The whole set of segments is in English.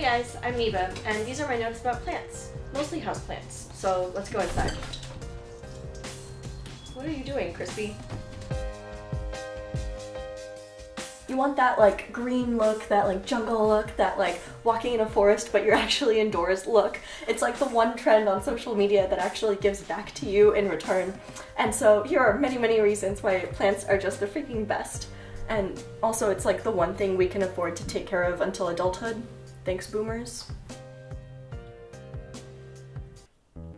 guys, I'm Neva, and these are my notes about plants. Mostly houseplants. So let's go inside. What are you doing, Crispy? You want that like green look, that like jungle look, that like walking in a forest but you're actually indoors look. It's like the one trend on social media that actually gives back to you in return. And so here are many, many reasons why plants are just the freaking best. And also it's like the one thing we can afford to take care of until adulthood. Thanks, boomers.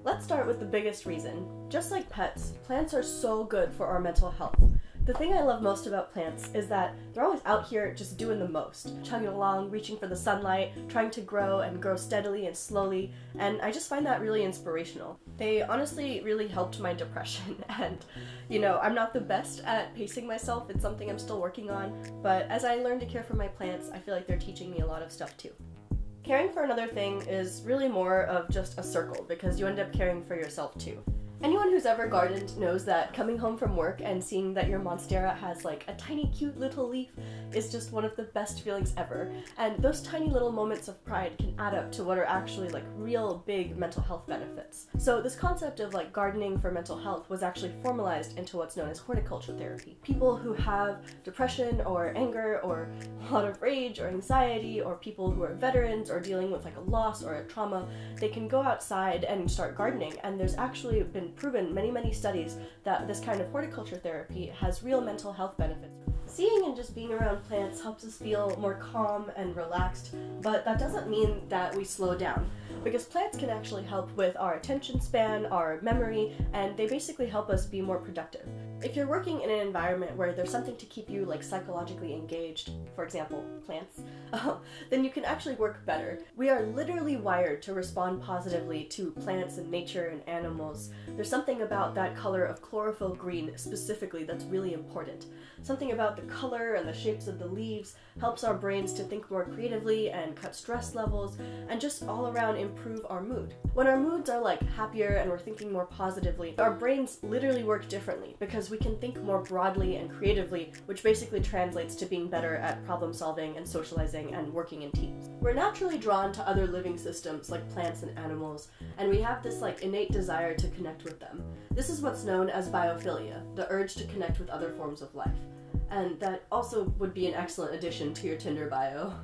Let's start with the biggest reason. Just like pets, plants are so good for our mental health. The thing I love most about plants is that they're always out here just doing the most, chugging along, reaching for the sunlight, trying to grow and grow steadily and slowly, and I just find that really inspirational. They honestly really helped my depression, and you know, I'm not the best at pacing myself, it's something I'm still working on, but as I learn to care for my plants, I feel like they're teaching me a lot of stuff too. Caring for another thing is really more of just a circle, because you end up caring for yourself too. Anyone who's ever gardened knows that coming home from work and seeing that your monstera has like a tiny cute little leaf is just one of the best feelings ever. And those tiny little moments of pride can add up to what are actually like real big mental health benefits. So this concept of like gardening for mental health was actually formalized into what's known as horticulture therapy. People who have depression or anger or a lot of rage or anxiety, or people who are veterans or dealing with like a loss or a trauma, they can go outside and start gardening, and there's actually been proven many studies that this kind of horticulture therapy has real mental health benefits. Seeing and just being around plants helps us feel more calm and relaxed, but that doesn't mean that we slow down, because plants can actually help with our attention span, our memory, and they basically help us be more productive. If you're working in an environment where there's something to keep you like psychologically engaged, for example, plants, then you can actually work better. We are literally wired to respond positively to plants and nature and animals. There's something about that color of chlorophyll green specifically that's really important. Something about the color and the shapes of the leaves helps our brains to think more creatively and cut stress levels and just all around improve our mood. When our moods are like happier and we're thinking more positively, our brains literally work differently because we can think more broadly and creatively, which basically translates to being better at problem solving and socializing and working in teams. We're naturally drawn to other living systems like plants and animals, and we have this like innate desire to connect with them. This is what's known as biophilia, the urge to connect with other forms of life. And that also would be an excellent addition to your Tinder bio.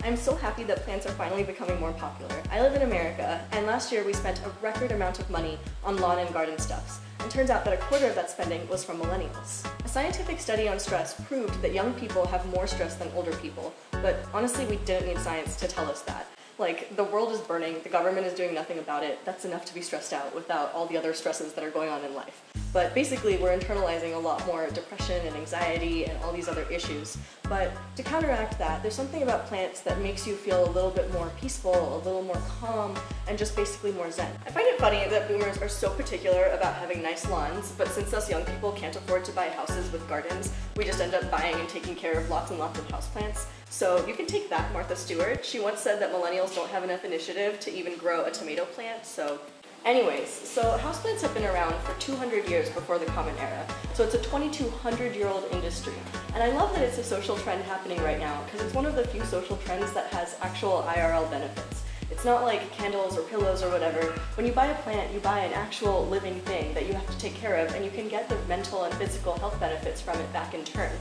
I'm so happy that plants are finally becoming more popular. I live in America, and last year we spent a record amount of money on lawn and garden stuffs. And turns out that a quarter of that spending was from millennials. A scientific study on stress proved that young people have more stress than older people, but honestly we didn't need science to tell us that. Like, the world is burning, the government is doing nothing about it, that's enough to be stressed out without all the other stresses that are going on in life. But basically we're internalizing a lot more depression and anxiety and all these other issues. But to counteract that, there's something about plants that makes you feel a little bit more peaceful, a little more calm, and just basically more zen. I find it funny that boomers are so particular about having nice lawns, but since us young people can't afford to buy houses with gardens, we just end up buying and taking care of lots and lots of houseplants. So you can take that, Martha Stewart. She once said that millennials don't have enough initiative to even grow a tomato plant, so... Anyways, so houseplants have been around for 200 years before the Common Era, so it's a 2,200-year-old industry. And I love that it's a social trend happening right now, because it's one of the few social trends that has actual IRL benefits. It's not like candles or pillows or whatever. When you buy a plant, you buy an actual living thing that you have to take care of, and you can get the mental and physical health benefits from it back in turn.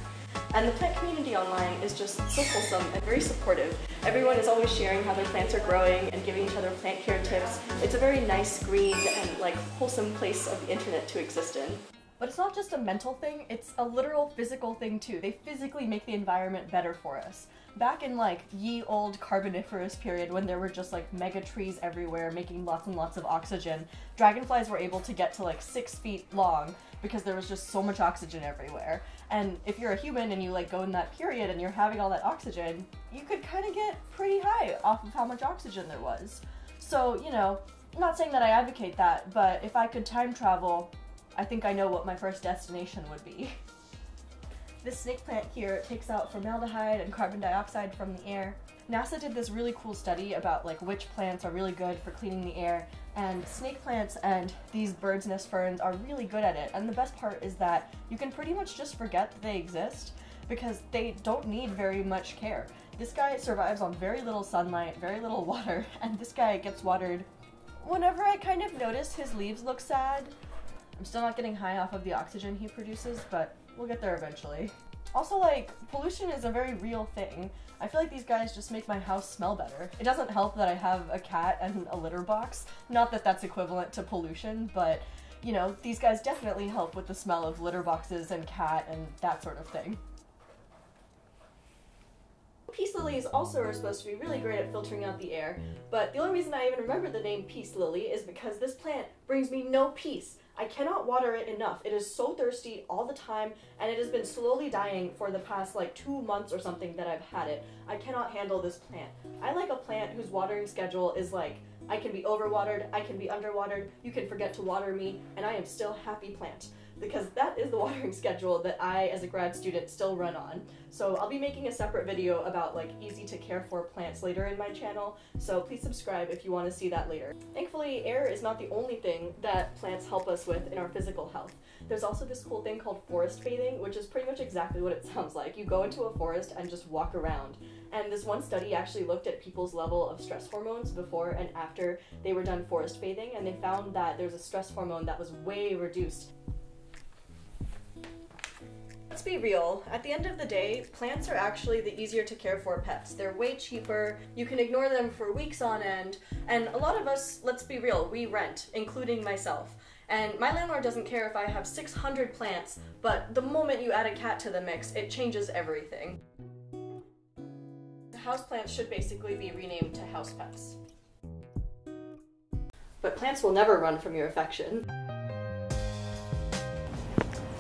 And the plant community online is just so wholesome and very supportive. Everyone is always sharing how their plants are growing and giving each other plant care tips. It's a very nice, green, and like wholesome place of the internet to exist in. But it's not just a mental thing, it's a literal physical thing too. They physically make the environment better for us. Back in like ye old Carboniferous period when there were just like mega trees everywhere making lots and lots of oxygen, dragonflies were able to get to like 6 feet long because there was just so much oxygen everywhere. And if you're a human and you like go in that period and you're having all that oxygen, you could kind of get pretty high off of how much oxygen there was. So, you know, I'm not saying that I advocate that, but if I could time travel, I think I know what my first destination would be. This snake plant here takes out formaldehyde and carbon dioxide from the air. NASA did this really cool study about like which plants are really good for cleaning the air, and snake plants and these bird's nest ferns are really good at it. And the best part is that you can pretty much just forget that they exist, because they don't need very much care. This guy survives on very little sunlight, very little water, and this guy gets watered whenever I kind of notice his leaves look sad. I'm still not getting high off of the oxygen he produces, but we'll get there eventually. Also, like, pollution is a very real thing. I feel like these guys just make my house smell better. It doesn't help that I have a cat and a litter box. Not that that's equivalent to pollution, but, you know, these guys definitely help with the smell of litter boxes and cat and that sort of thing. Peace lilies also are supposed to be really great at filtering out the air, but the only reason I even remember the name peace lily is because this plant brings me no peace. I cannot water it enough. It is so thirsty all the time, and it has been slowly dying for the past like 2 months or something that I've had it. I cannot handle this plant. I like a plant whose watering schedule is like, I can be overwatered, I can be underwatered, you can forget to water me, and I am still happy plant. Because that is the watering schedule that I, as a grad student, still run on. So I'll be making a separate video about like easy to care for plants later in my channel, so please subscribe if you want to see that later. Thankfully, air is not the only thing that plants help us with in our physical health. There's also this cool thing called forest bathing, which is pretty much exactly what it sounds like. You go into a forest and just walk around. And this one study actually looked at people's level of stress hormones before and after they were done forest bathing, and they found that there's a stress hormone that was way reduced. Let's be real, at the end of the day, plants are actually the easier to care for pets. They're way cheaper, you can ignore them for weeks on end, and a lot of us, let's be real, we rent, including myself. And my landlord doesn't care if I have 600 plants, but the moment you add a cat to the mix, it changes everything. Houseplants should basically be renamed to housepets. But plants will never run from your affection.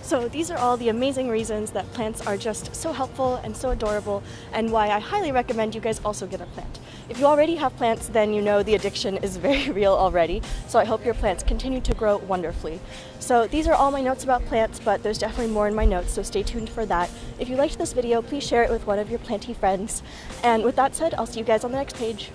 So these are all the amazing reasons that plants are just so helpful and so adorable, and why I highly recommend you guys also get a plant. If you already have plants, then you know the addiction is very real already, so I hope your plants continue to grow wonderfully. So these are all my notes about plants, but there's definitely more in my notes, so stay tuned for that. If you liked this video, please share it with one of your planty friends. And with that said, I'll see you guys on the next page.